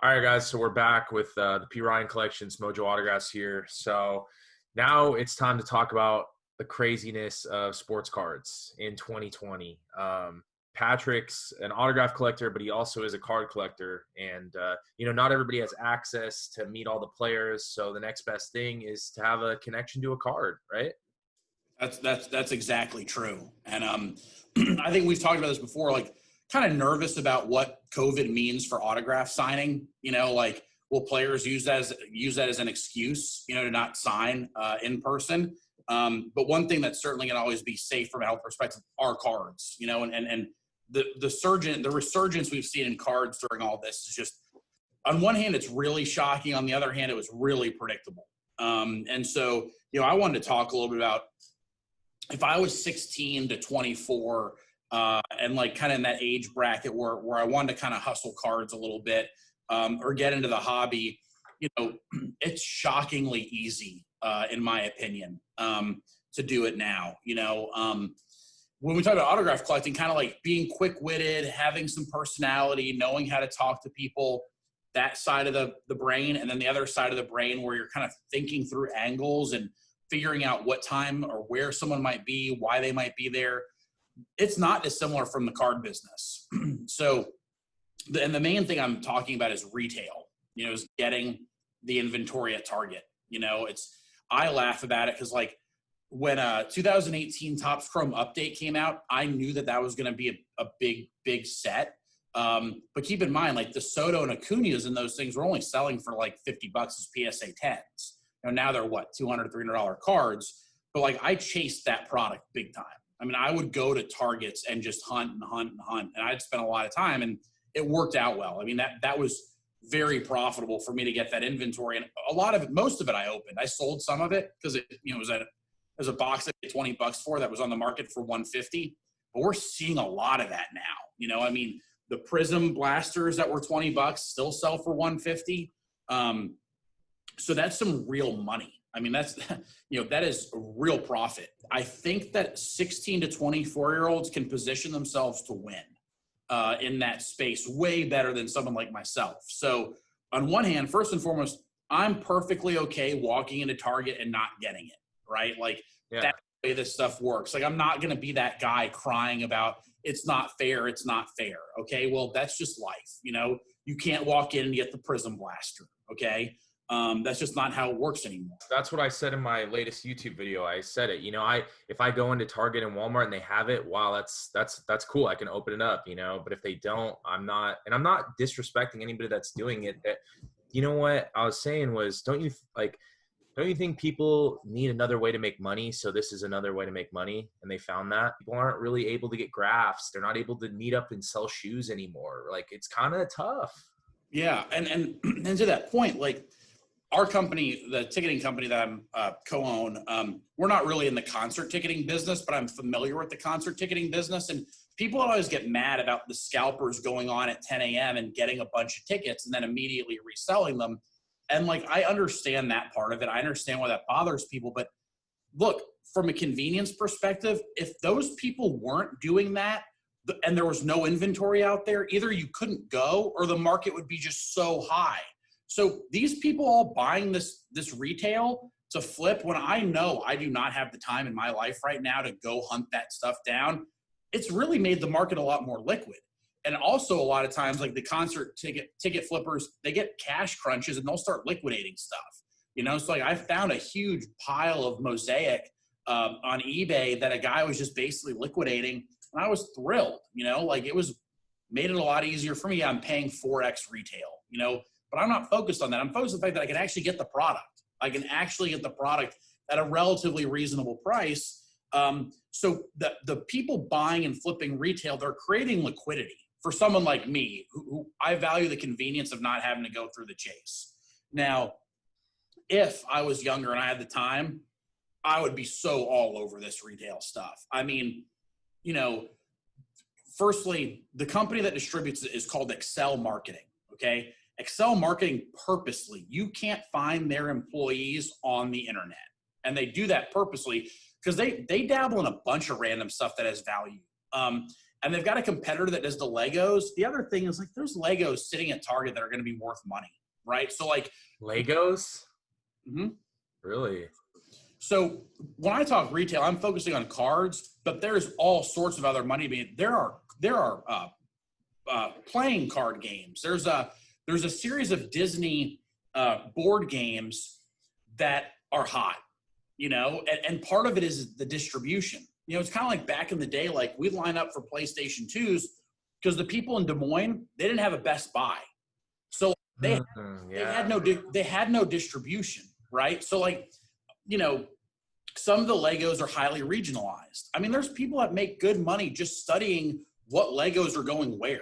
All right, guys. So we're back with the P. Ryan Collections Mojo Autographs here. So now it's time to talk about the craziness of sports cards in 2020. Patrick's an autograph collector, but he also is a card collector. And, not everybody has access to meet all the players. So the next best thing is to have a connection to a card, right? That's exactly true. And I think we've talked about this before, like kind of nervous about what COVID means for autograph signing. Like will players use that as an excuse, to not sign in person? But one thing that's certainly going to always be safe from a health perspective are cards, and the resurgence we've seen in cards during all this is just, on one hand, it's really shocking. On the other hand, it was really predictable. And so, I wanted to talk a little bit about if I was 16 to 24 and like kind of in that age bracket where I wanted to kind of hustle cards a little bit or get into the hobby, it's shockingly easy in my opinion to do it now. When we talk about autograph collecting, kind of like being quick-witted, having some personality, knowing how to talk to people, that side of the brain, and then the other side of the brain where you're kind of thinking through angles and figuring out what time or where someone might be, why they might be there. It's not dissimilar from the card business. So, and the main thing I'm talking about is retail, is getting the inventory at Target. I laugh about it because like when 2018 Topps Chrome update came out, I knew that was going to be a big set. But keep in mind, like the Soto and Acuñas and those things were only selling for like $50 as PSA 10s. Now they're what, $200, $300 cards. But like I chased that product big time. I mean, I would go to Targets and just hunt and hunt and hunt. And I'd spend a lot of time and it worked out well. I mean, that was very profitable for me to get that inventory. And a lot of it, most of it I opened. I sold some of it because it was a box that I paid $20 for that was on the market for $150. But we're seeing a lot of that now. I mean, the Prism blasters that were $20 still sell for $150. So that's some real money. I mean, that's, that is a real profit. I think that 16 to 24-year-olds can position themselves to win in that space way better than someone like myself. So on one hand, first and foremost, I'm perfectly okay walking into Target and not getting it, right? Like that's the way this stuff works. Like I'm not going to be that guy crying about it's not fair. It's not fair. Okay. Well, that's just life. You can't walk in and get the Prism blaster. Okay. That's just not how it works anymore. That's what I said in my latest YouTube video. I said it, if I go into Target and Walmart and they have it, wow, that's cool. I can open it up, but if they don't, I'm not disrespecting anybody that's doing it. What I was saying was, don't you think people need another way to make money? So this is another way to make money. And they found that people aren't really able to get graphs. They're not able to meet up and sell shoes anymore. Like it's kind of tough. Yeah. And to that point, like, our company, the ticketing company that I'm co-own, we're not really in the concert ticketing business, but I'm familiar with the concert ticketing business. And people always get mad about the scalpers going on at 10 a.m. and getting a bunch of tickets and then immediately reselling them. And like, I understand that part of it. I understand why that bothers people. But look, from a convenience perspective, if those people weren't doing that and there was no inventory out there, either you couldn't go or the market would be just so high. So these people all buying this retail to flip when I know I do not have the time in my life right now to go hunt that stuff down, it's really made the market a lot more liquid. And also a lot of times, like the concert ticket flippers, they get cash crunches and they'll start liquidating stuff. So like I found a huge pile of Mosaic on eBay that a guy was just basically liquidating, and I was thrilled. Like it was made it a lot easier for me. I'm paying 4x retail. But I'm not focused on that. I'm focused on the fact that I can actually get the product. I can actually get the product at a relatively reasonable price. So the people buying and flipping retail, they're creating liquidity for someone like me, who I value the convenience of not having to go through the chase. Now, if I was younger and I had the time, I would be so all over this retail stuff. I mean, firstly, the company that distributes it is called Excel Marketing, okay? Excel Marketing purposely, you can't find their employees on the internet. And they do that purposely because they dabble in a bunch of random stuff that has value. and they've got a competitor that does the Legos. The other thing is like there's Legos sitting at Target that are going to be worth money, right? So like Legos? mhm. Really? So when I talk retail, I'm focusing on cards, but there's all sorts of other money being. There are playing card games. There's a series of Disney board games that are hot, and part of it is the distribution. It's kind of like back in the day, like we'd line up for PlayStation 2s because the people in Des Moines, they didn't have a Best Buy. So they had no distribution, right? So like, some of the Legos are highly regionalized. I mean, there's people that make good money just studying what Legos are going where,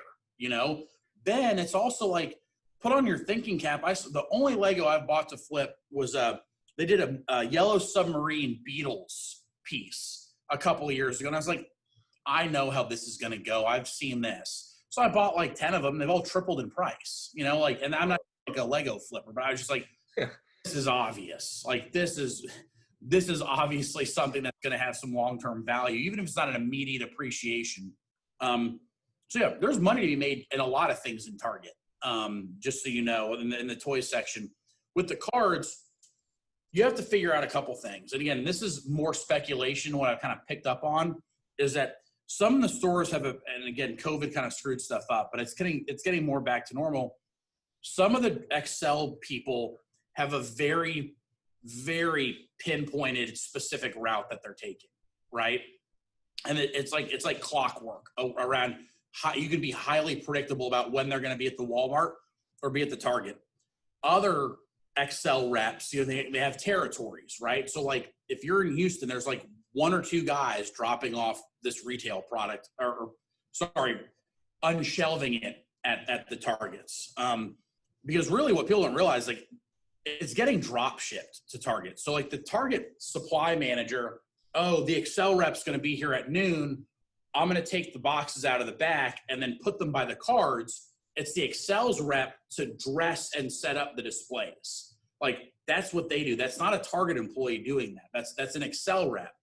Then it's also like, put on your thinking cap. The only Lego I've bought to flip was they did a Yellow Submarine Beatles piece a couple of years ago. And I was like, I know how this is going to go. I've seen this. So I bought like 10 of them. They've all tripled in price, and I'm not like a Lego flipper, but I was just like, this is obvious. Like this is obviously something that's going to have some long-term value, even if it's not an immediate appreciation. So yeah, there's money to be made in a lot of things in Target. Just so you know, in the toy section. With the cards, you have to figure out a couple things. And again, this is more speculation. What I've kind of picked up on is that some of the stores have and again, COVID kind of screwed stuff up, but it's getting more back to normal. Some of the Excel people have a very, very pinpointed specific route that they're taking, right? And it's like clockwork around how you can be highly predictable about when they're going to be at the Walmart or be at the Target. Other Excel reps, they have territories, right? So like if you're in Houston, there's like one or two guys dropping off this retail product unshelving it at the Targets. Because really what people don't realize, like it's getting drop shipped to Target. So like the Target supply manager, the Excel rep's going to be here at noon. I'm going to take the boxes out of the back and then put them by the cards. It's the Excel's rep to dress and set up the displays. Like that's what they do. That's not a Target employee doing that. That's an Excel rep.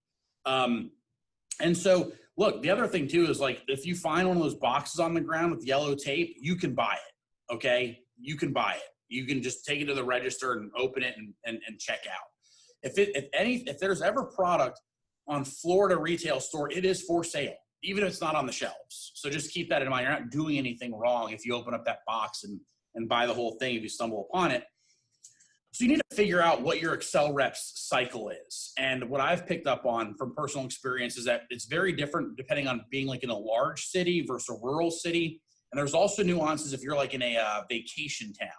And so look, the other thing too is like, if you find one of those boxes on the ground with yellow tape, you can buy it. Okay. You can buy it. You can just take it to the register and open it and check out. If there's ever product on Florida retail store, it is for sale, even if it's not on the shelves. So just keep that in mind. You're not doing anything wrong if you open up that box and buy the whole thing if you stumble upon it. So you need to figure out what your Excel rep's cycle is. And what I've picked up on from personal experience is that it's very different depending on being like in a large city versus a rural city. And there's also nuances if you're like in a vacation town.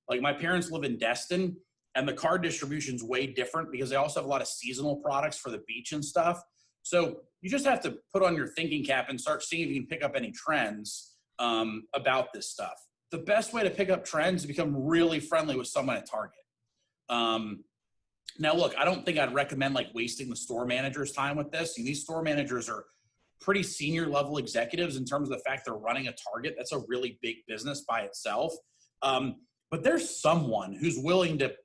Like my parents live in Destin, and the card distribution is way different because they also have a lot of seasonal products for the beach and stuff. So you just have to put on your thinking cap and start seeing if you can pick up any trends about this stuff. The best way to pick up trends is to become really friendly with someone at Target. Now, look, I don't think I'd recommend like wasting the store manager's time with this. These store managers are pretty senior level executives in terms of the fact they're running a Target. That's a really big business by itself. But there's someone who's willing that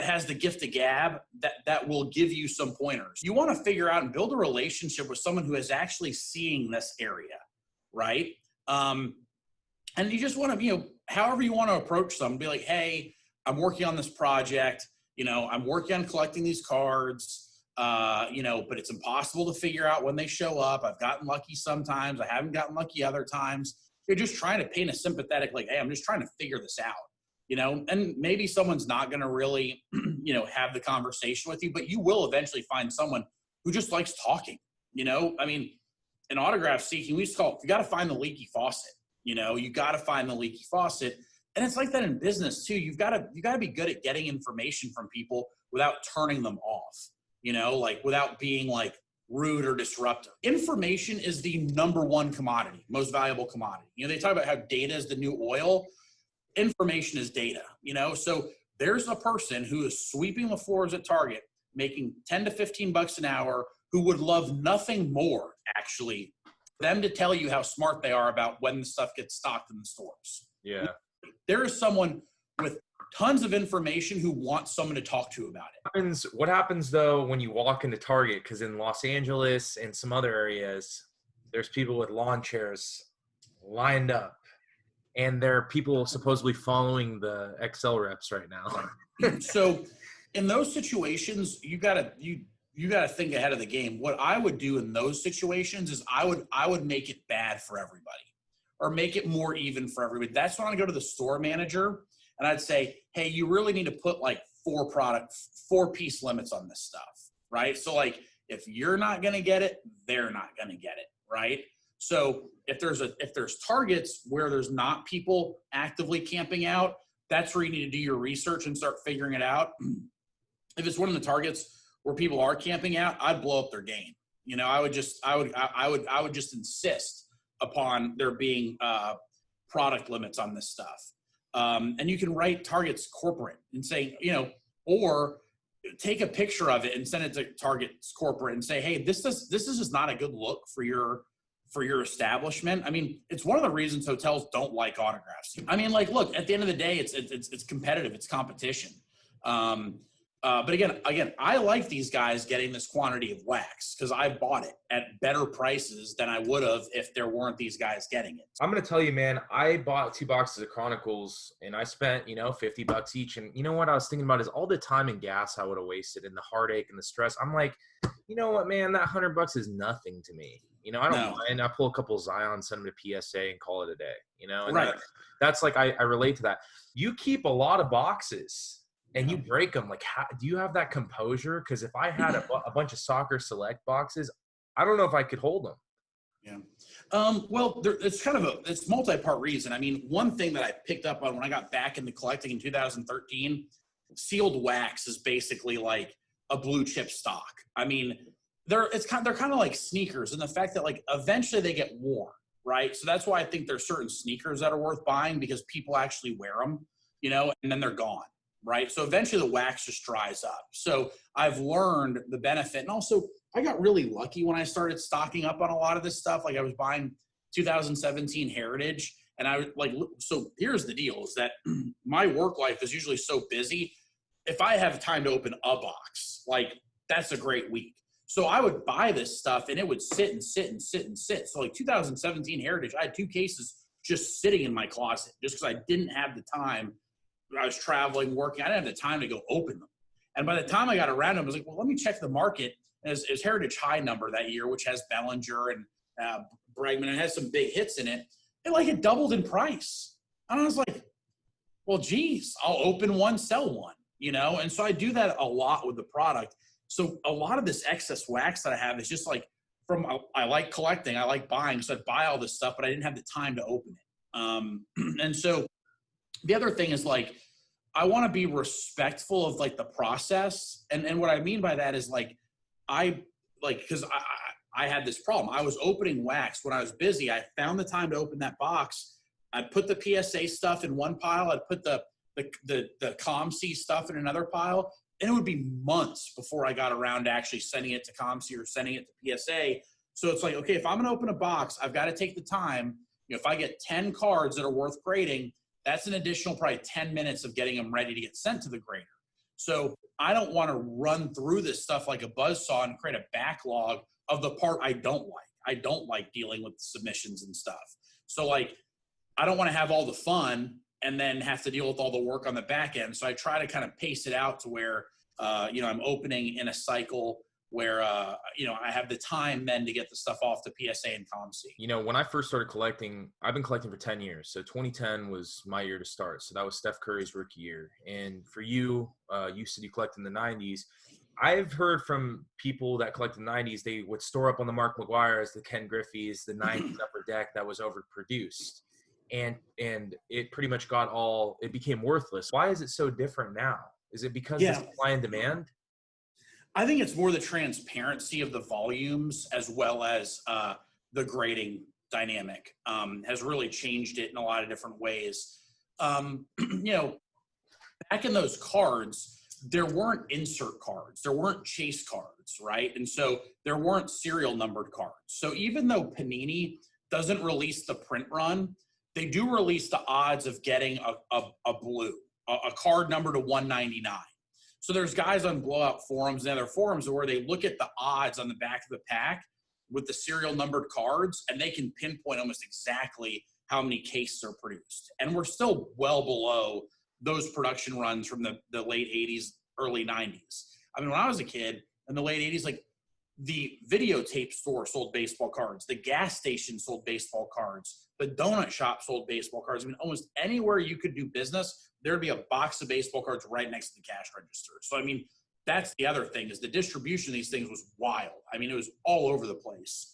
has the gift of gab that will give you some pointers. You want to figure out and build a relationship with someone who is actually seeing this area, right? And you just want to, however you want to approach them, be like, hey, I'm working on this project. I'm working on collecting these cards, but it's impossible to figure out when they show up. I've gotten lucky sometimes. I haven't gotten lucky other times. You're just trying to paint a sympathetic, like, hey, I'm just trying to figure this out. And maybe someone's not going to really, have the conversation with you, but you will eventually find someone who just likes talking, I mean, in autograph seeking, we used to call it, you got to find the leaky faucet, you got to find the leaky faucet. And it's like that in business too. You got to be good at getting information from people without turning them off, like without being like rude or disruptive. Information is the number one commodity, most valuable commodity. They talk about how data is the new oil. Information is data, so there's a person who is sweeping the floors at Target making 10 to 15 bucks an hour who would love nothing more actually them to tell you how smart they are about when the stuff gets stocked in the stores. Yeah. There is someone with tons of information who wants someone to talk to about it. What happens though when you walk into Target? Because in Los Angeles and some other areas, there's people with lawn chairs lined up, and there are people supposedly following the Excel reps right now. So in those situations, you gotta think ahead of the game. What I would do in those situations is I would make it bad for everybody, or make it more even for everybody. That's when I go to the store manager and I'd say, hey, you really need to put like 4-piece limits on this stuff, right? So like, if you're not going to get it, they're not going to get it, right? So if there's targets where there's not people actively camping out, that's where you need to do your research and start figuring it out. If it's one of the targets where people are camping out, I'd blow up their game. You know, I would just insist upon there being product limits on this stuff. And you can write Target's corporate and say, you know, or take a picture of it and send it to Target's corporate and say, hey, this is just not a good look for your establishment. I mean, it's one of the reasons hotels don't like autographs. I mean, like, look, at the end of the day, it's competitive, it's competition. But again, I like these guys getting this quantity of wax because I bought it at better prices than I would have if there weren't these guys getting it. I'm going to tell you, man, I bought 2 boxes of Chronicles and I spent, $50 each. And you know what I was thinking about is all the time and gas I would have wasted and the heartache and the stress. I'm like, you know what, man, that $100 is nothing to me. I don't mind. I pull a couple Zion, send them to PSA and call it a day, and right. That's like, I relate to that. You keep a lot of boxes and you break them. Like, do you have that composure? Because if I had a bunch of Soccer Select boxes, I don't know if I could hold them. Yeah. Well, it's multi-part reason. I mean, one thing that I picked up on when I got back into collecting in 2013, sealed wax is basically like a blue chip stock. I mean, they're kind of like sneakers, and the fact that like eventually they get worn, right? So that's why I think there's certain sneakers that are worth buying because people actually wear them, and then they're gone. Right. So eventually the wax just dries up. So I've learned the benefit. And also I got really lucky when I started stocking up on a lot of this stuff. Like I was buying 2017 Heritage and so here's the deal is that my work life is usually so busy. If I have time to open a box, like that's a great week. So I would buy this stuff and it would sit and sit and sit and sit. So like 2017 Heritage, I had 2 cases just sitting in my closet just because I didn't have the time. I was traveling, working. I didn't have the time to go open them. And by the time I got around them, I was like, well, let me check the market. As Heritage High number that year, which has Bellinger and Bregman, and has some big hits in it. It doubled in price. And I was like, well, geez, I'll open one, sell one, And so I do that a lot with the product. So a lot of this excess wax that I have is just like I like collecting, I like buying. So I'd buy all this stuff, but I didn't have the time to open it. And so the other thing is like, I want to be respectful of like the process. And what I mean by that is like, because I had this problem. I was opening wax when I was busy. I found the time to open that box. I'd put the PSA stuff in one pile. I'd put the ComC stuff in another pile. And it would be months before I got around to actually sending it to ComC or sending it to PSA. So it's like, okay, if I'm going to open a box, I've got to take the time. If I get 10 cards that are worth grading, that's an additional probably 10 minutes of getting them ready to get sent to the grader. So I don't want to run through this stuff like a buzzsaw and create a backlog of the part I don't like. I don't like dealing with the submissions and stuff. So like, I don't want to have all the fun and then have to deal with all the work on the back end. So I try to kind of pace it out to where, I'm opening in a cycle where, I have the time then to get the stuff off to PSA and ComC. When I first started collecting, I've been collecting for 10 years. So 2010 was my year to start. So that was Steph Curry's rookie year. And for you, you said you collect in the 90s. I've heard from people that collect in the 90s, they would store up on the Mark McGuire's, the Ken Griffey's, the 90s upper deck that was overproduced. And it pretty much it became worthless. Why is it so different now? Is it because of supply and demand? I think it's more the transparency of the volumes as well as the grading dynamic has really changed it in a lot of different ways. Back in those cards, there weren't insert cards. There weren't chase cards, right? And so there weren't serial numbered cards. So even though Panini doesn't release the print run, they do release the odds of getting a blue, a card number to 199. So there's guys on blowout forums and other forums where they look at the odds on the back of the pack with the serial numbered cards, and they can pinpoint almost exactly how many cases are produced. And we're still well below those production runs from the late 80s, early 90s. I mean, when I was a kid in the late 80s, like the videotape store sold baseball cards, the gas station sold baseball cards, the donut shop sold baseball cards. I mean, almost anywhere you could do business, there'd be a box of baseball cards right next to the cash register. So, I mean, that's the other thing, is the distribution of these things was wild. I mean, it was all over the place.